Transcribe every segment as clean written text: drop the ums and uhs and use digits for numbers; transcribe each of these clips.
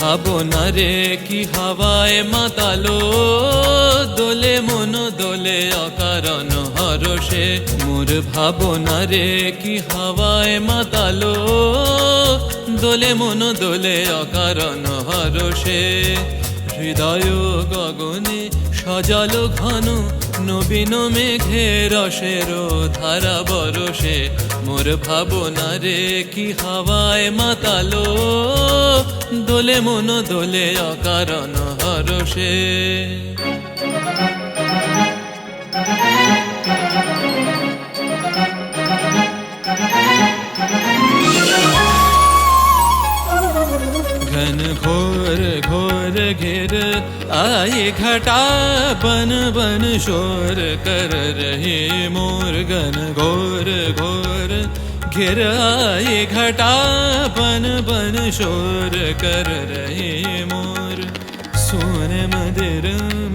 ভাবনা রে কি হাওয়ায় মাতালো, দোলে মন দোলে অকারণ হরষে। মোর ভাবনা রে কি হাওয়ায় মাতালো, দোলে মন দোলে অকারণ হরষে। হৃদয় গগনে সজল ঘন, নবীন মেঘে রসের ধারা বরষে। মোর ভাবনা রে কি হাওয়ায় মাতালো, দোলে মন দোলে অকারণ হরষে। घन घोर घोर घेर आए घटा, बन बन शोर कर रहे मोर। घन घोर घोर घेर आए घटा, बन बन शोर कर रहे मोर। सोने मंदिर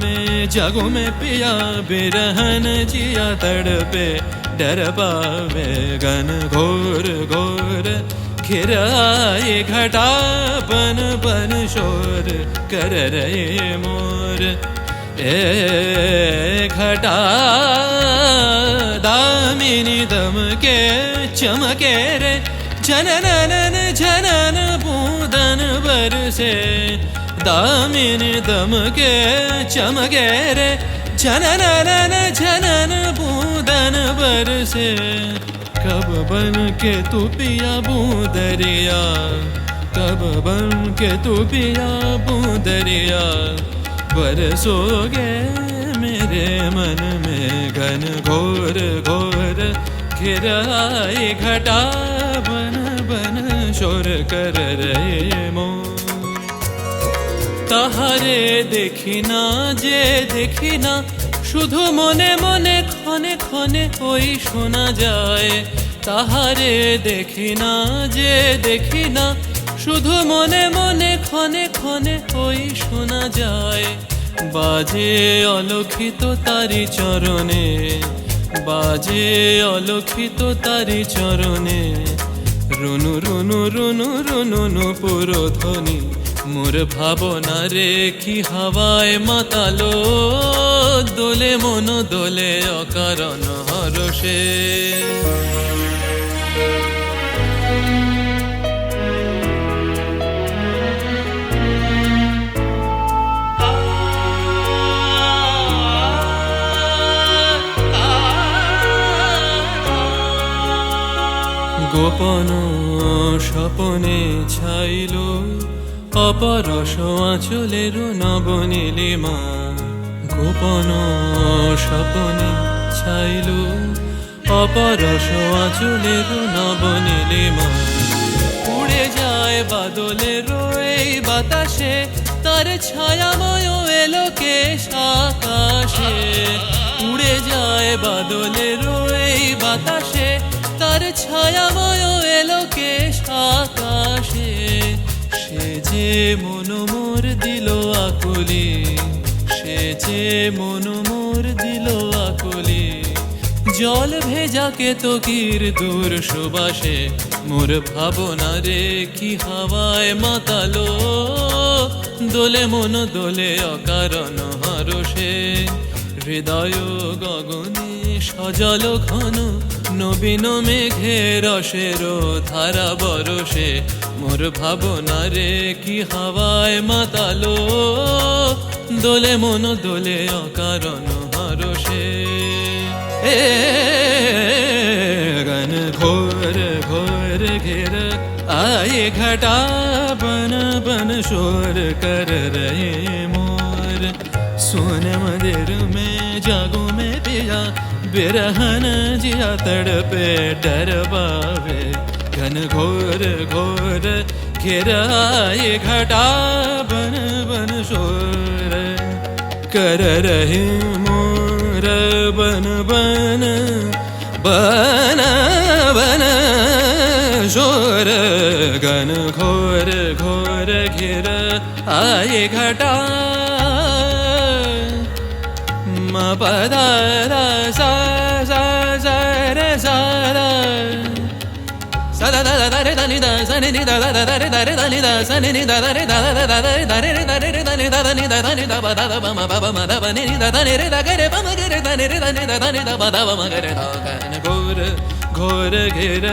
में जागो में पिया, बिरहन जिया तड़पे डर पावे। घन घोर घोर घेर आए घटा, बन बन शोर कर रहे मोर। ए घटा दामिनी दमके चमके रे, जननन जनन बूंदन बरसे। दामिनी दमके चमके रे, जननन जनन बूंदन बरसे। कब बन के तू पिया बूंदरिया, कब बन के तू पिया बूंदरिया, बरसोगे मेरे मन में। घन घोर घोर घिर आए घटा, बन बन शोर कर रहे मोर। ताहारे देखी ना जे देखी ना, শুধু মনে মনে ক্ষণে ক্ষণে ওই শোনা যায়। তাহারে দেখি না যে দেখি না, শুধু মনে মনে ক্ষণে ক্ষণে ওই শোনা যায়। বাজে অলক্ষিত তারি চরণে, বাজে অলক্ষিত তারি চরণে। রুনু রুনু রুনু রুনু নূপুর ধ্বনি। মোর ভাবনা রে কি হাওয়ায় মাতালো, দোলে মন দোলে অকারণ হরষে। গোপন স্বপনে ছাইল, অপরশ আঁচলের নবনীলিমা। গোপন স্বপনে ছাইল, অপরশ আঁচলের নবনীলিমা। উড়ে যায় বাদলের এই বাতাসে, তার ছায়াময় এলোকেশ আকাশে। উড়ে যায় বাদলের এই বাতাসে, তার ছায়াময় এলোকেশ আকাশে। সে যে মন মোর দিল আকুলি, সে যে মন মোর দিল আকুলি। জল ভেজা কেতকীর দূর সুবাসে, মোর ভাবনা রে কি হাওয়ায় মাতালো, দোলে মন দোলে অকারণ হরষে। হৃদয় গগনে সজল ঘন, নবীন মেঘে রসের ধারা বরষে। মোর ভাবনা রে কি হাওয়ায় মাতালো, দোলে মন দোলে অকারণ হরষে। ঘন ঘোর ঘোর ঘের आए घटा बन बन शोर कर रहे मोर सोन मंदिर में जागो में पिया बिरहन जिया तड़पे डर बावे घन घोर घोर घिर आए घटा बन बन शोर कर रहे मोर बन बन बन बन शोर घन घोर घोर घिर आए घटा म पदा सा सा सा रे सा सा दा दा दा रे दा नि दा सा नि दा दा दा रे दा रे दा नि दा सा नि दा दा रे दा दा दा रे दा रे दा रे दा नि दा दा नि दा दा नि दा ba da ba ma ba ba ma da ba ni da da ni re da ga re ba ma ga re da ni re da ni da da ni da ba da ba ma ga re da घन घोर घोर घिर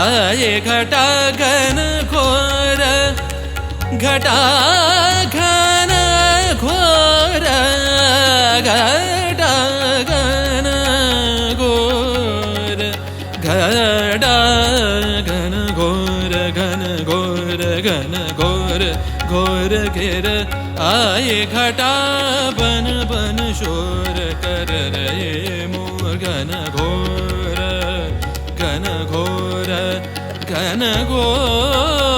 आए घटा घन घोर घटा घन घोर घटा घन घोर घटा घन घोर घन घोर घन घोर घोर घिर आए घटा बन बन शोर कर रहे मोर घन घोर घन घोर घन घोर